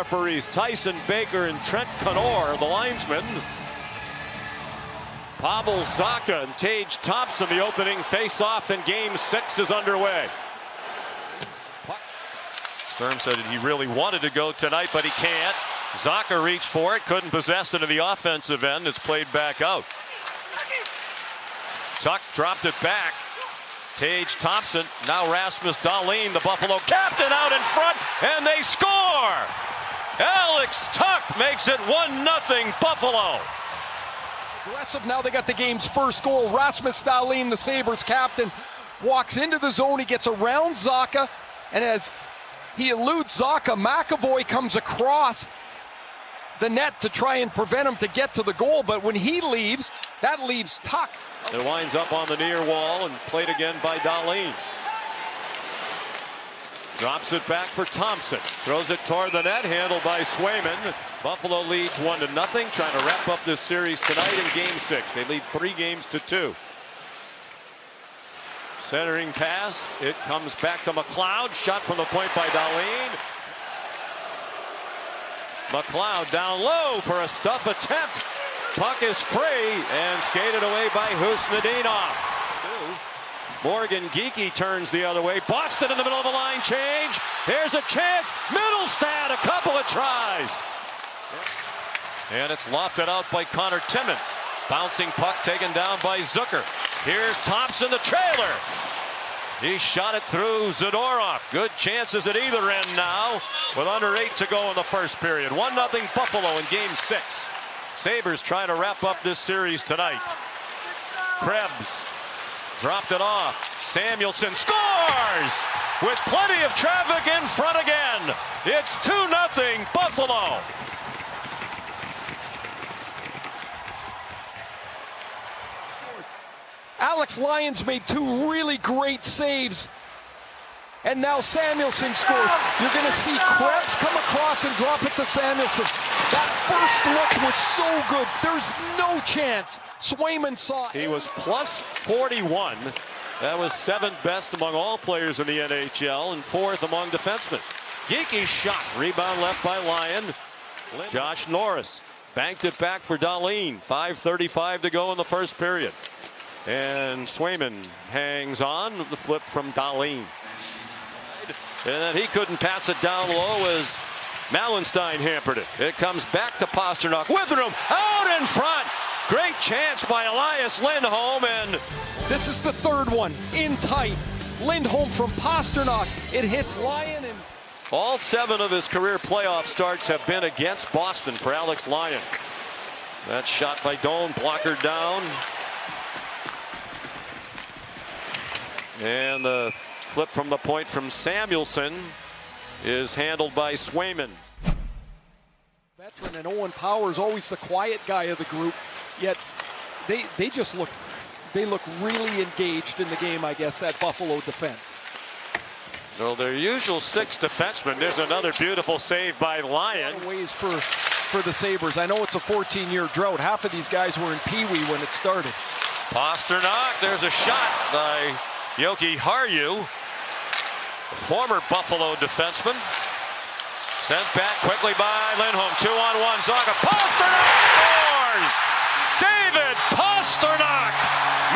referees Tyson Baker and Trent Connor, the linesmen. Pavel Zacha and Tage Thompson, the opening face-off in Game 6 is underway. Sturm said he really wanted to go tonight, but he can't. Zacha reached for it, couldn't possess it to the offensive end. It's played back out. Tuch dropped it back. Tage Thompson, now Rasmus Dahlin, the Buffalo captain, out in front, and they score! Alex Tuch makes it 1-0 Buffalo. Aggressive, now they got the game's first goal. Rasmus Dahlin, the Sabres captain, walks into the zone, he gets around Zacha, and as he eludes Zacha, McAvoy comes across the net to try and prevent him to get to the goal, but when he leaves, that leaves Tuch. It winds up on the near wall and played again by Dahlin. Drops it back for Thompson. Throws it toward the net, handled by Swayman. Buffalo leads 1-0, trying to wrap up this series tonight in Game 6. They lead 3-2. Centering pass, it comes back to McLeod. Shot from the point by Dahlin. McLeod down low for a stuff attempt. Puck is free and skated away by Husnudinov. Morgan Geekie turns the other way. Boston in the middle of a line change. Here's a chance. Middlestad, a couple of tries. And it's lofted out by Connor Timmins. Bouncing puck taken down by Zucker. Here's Thompson, the trailer. He shot it through Zadorov. Good chances at either end now with under 8 to go in the first period. 1-0 Buffalo in Game 6. Sabres trying to wrap up this series tonight. Krebs dropped it off. Samuelson scores with plenty of traffic in front again. It's 2-0 Buffalo. Alex Lyons made 2 really great saves. And now Samuelson scores. You're going to see Krebs come across and drop it to Samuelson. That first look was so good. There's no chance. Swayman saw it. He was plus 41. That was 7th best among all players in the NHL and 4th among defensemen. Geekie shot. Rebound left by Lyon. Josh Norris banked it back for Dahlin. 5:35 to go in the first period. And Swayman hangs on. The flip from Dahlin. And then he couldn't pass it down low as Mallenstein hampered it. It comes back to Pastrnak with room out in front. Great chance by Elias Lindholm, and this is the third one in tight. Lindholm from Pastrnak. It hits Lyon, and all 7 of his career playoff starts have been against Boston for Alex Lyon. That shot by Doan, blocker down. And the flip from the point from Samuelson is handled by Swayman. Veteran, and Owen Power is always the quiet guy of the group, yet they just look really engaged in the game, I guess, that Buffalo defense. Well, their usual 6 defensemen. There's another beautiful save by Lyon. Ways for the Sabres. I know it's a 14-year drought. Half of these guys were in Pee Wee when it started. Pastrnak, there's a shot by Yoki Harju, former Buffalo defenseman. Sent back quickly by Lindholm. 2-on-1. Zacha. Pastrnak scores! David Pastrnak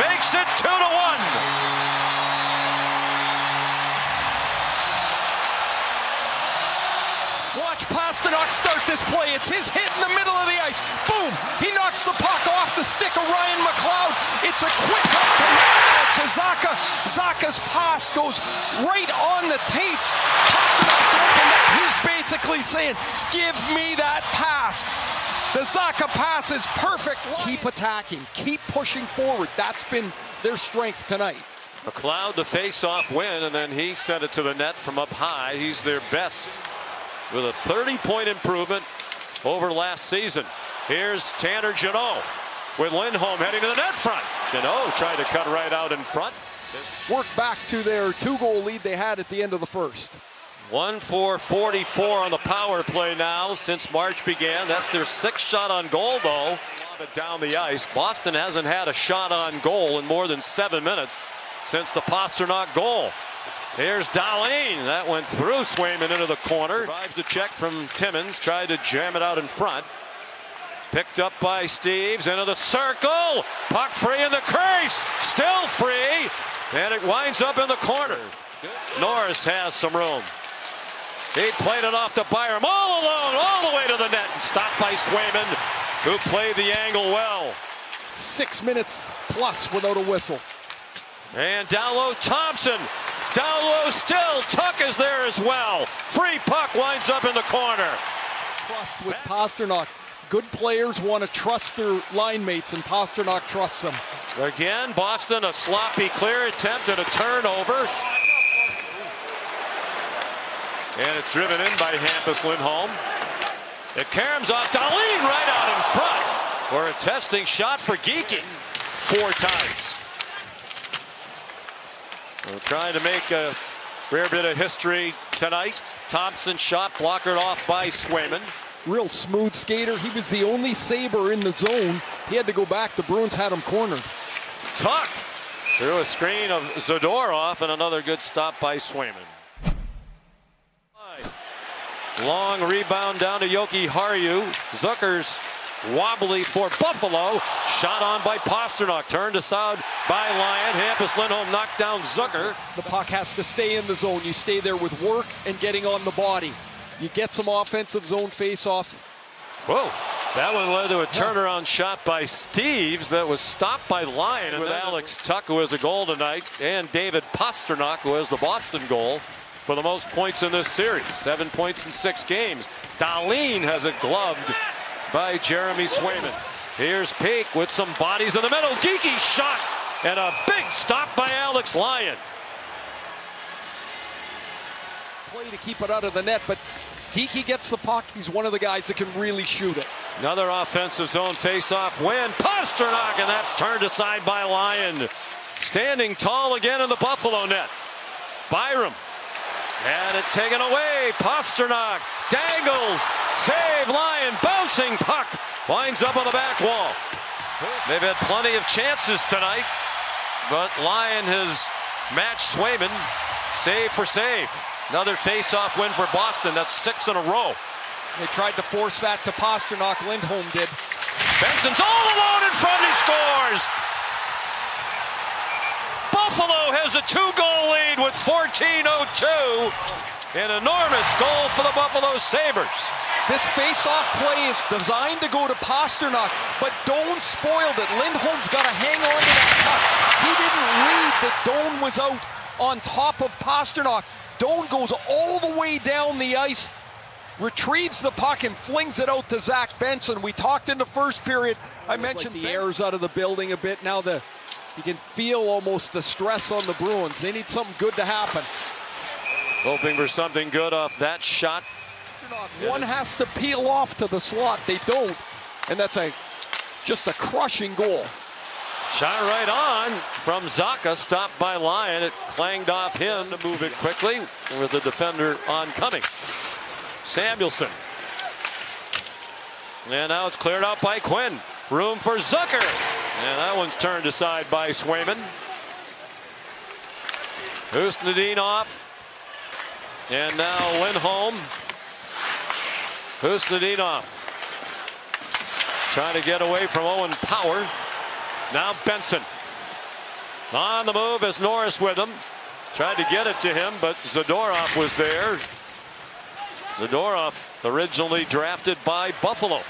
makes it 2-1. Watch Pastrnak start this play. It's his hit in the middle of the ice. Boom! He knocks the puck off the stick of Ryan McLeod. It's a quick up to Zacha. Zacha's pass goes right on the tape. Pasternak's open up. He's basically saying, give me that pass. The Zacha pass is perfect. Keep attacking. Keep pushing forward. That's been their strength tonight. McLeod, the face-off win, and then he sent it to the net from up high. He's their best with a 30-point improvement over last season. Here's Tanner Jeannot with Lindholm heading to the net front. Jeannot tried to cut right out in front. Work back to their 2-goal lead they had at the end of the first. 1-4-44 on the power play now since March began. That's their 6th shot on goal, though. Down the ice. Boston hasn't had a shot on goal in more than 7 minutes since the Pastrnak goal. Here's Dahlin. That went through Swayman into the corner. Survives the check from Timmins. Tried to jam it out in front. Picked up by Steeves into the circle. Puck free in the crease. Still free. And it winds up in the corner. Norris has some room. He played it off to Byram all alone, all the way to the net. And stopped by Swayman, who played the angle well. 6 minutes plus without a whistle. And down low, Thompson. Down low still. Tuck is there as well. Free puck winds up in the corner. Trust with Pastrnak. Good players want to trust their line mates, and Pastrnak trusts them. Again, Boston, a sloppy clear attempt and a turnover. And it's driven in by Hampus Lindholm. It caroms off Dahlin right out in front for a testing shot for Geekie 4 times. So trying to make a rare bit of history tonight. Thompson shot blockered off by Swayman. Real smooth skater. He was the only Sabre in the zone. He had to go back. The Bruins had him cornered. Tuck through a screen of Zadorov and another good stop by Swayman. Long rebound down to Yoki Haru. Zucker's wobbly for Buffalo. Shot on by Pastrnak. Turned aside by Lyon. Hampus Lindholm knocked down Zucker. The puck has to stay in the zone. You stay there with work and getting on the body. You get some offensive zone face-offs. Whoa. That one led to a turnaround shot by Steeves that was stopped by Lyon. With Alex Tuck, who has a goal tonight, and David Pastrnak, who has the Boston goal for the most points in this series. 7 points in 6 games. Dahlin has it gloved by Jeremy Swayman. Here's Peak with some bodies in the middle. Geekie shot and a big stop by Alex Lyon. Play to keep it out of the net, but Geekie gets the puck. He's one of the guys that can really shoot it. Another offensive zone face-off win. Pastrnak, and that's turned aside by Lyon. Standing tall again in the Buffalo net. Byram. And it taken away. Pastrnak dangles. Save. Lyon bouncing puck. Winds up on the back wall. They've had plenty of chances tonight, but Lyon has matched Swayman save for save. Another face-off win for Boston. That's 6 in a row. They tried to force that to Pastrnak. Lindholm did. Benson's all alone in front. He scores. Buffalo has a 2-goal lead with 14:02. An enormous goal for the Buffalo Sabres. This face-off play is designed to go to Pastrnak, but Doan spoiled it. Lindholm's got to hang on to that puck. He didn't read that Doan was out on top of Pastrnak. Doan goes all the way down the ice, retrieves the puck, and flings it out to Zach Benson. We talked in the first period. I mentioned the air's out of the building a bit. Now you can feel almost the stress on the Bruins. They need something good to happen. Hoping for something good off that shot. One has to peel off to the slot. They don't. And that's just a crushing goal. Shot right on from Zacha, stopped by Lyon. It clanged off him to move it quickly with the defender oncoming. Samuelson. And now it's cleared out by Quinn. Room for Zucker. And that one's turned aside by Swayman. Husnudinov. And now Lindholm. Husnudinov. Trying to get away from Owen Power. Now Benson. On the move is Norris with him. Tried to get it to him, but Zadorov was there. Zadorov originally drafted by Buffalo.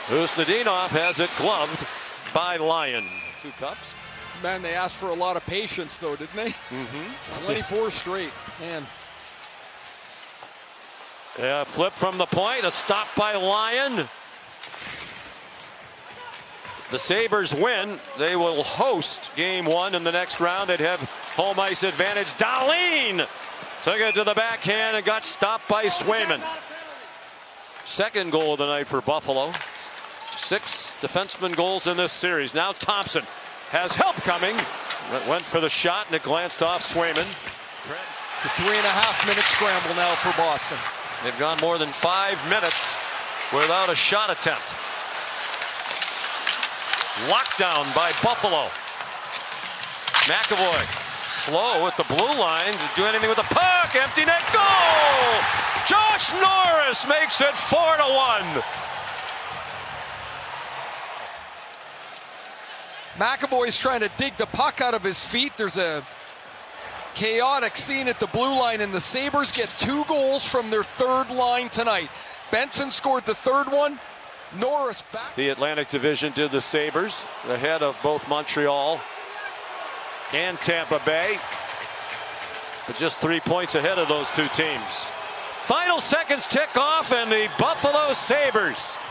Husnudinov has it gloved by Lyon. 2 cups. Man, they asked for a lot of patience, though, didn't they? 24 straight. Man. Yeah, flip from the point. A stop by Lyon. The Sabres win. They will host game 1 in the next round. They'd have home ice advantage. Dahlin took it to the backhand and got stopped by Swayman. Second goal of the night for Buffalo. 6 defenseman goals in this series. Now Thompson has help coming. Went for the shot and it glanced off Swayman. It's a 3.5-minute scramble now for Boston. They've gone more than 5 minutes without a shot attempt. Lockdown by Buffalo. McAvoy Slow at the blue line to do anything with the puck. Empty net goal. Josh Norris makes it 4-1. McAvoy's trying to dig the puck out of his feet. There's a chaotic scene at the blue line, and the Sabres get 2 goals from their third line tonight. Benson scored the third one. Norris back. The Atlantic Division did the Sabres ahead of both Montreal and Tampa Bay, but just 3 points ahead of those two teams. Final seconds tick off, and the Buffalo Sabres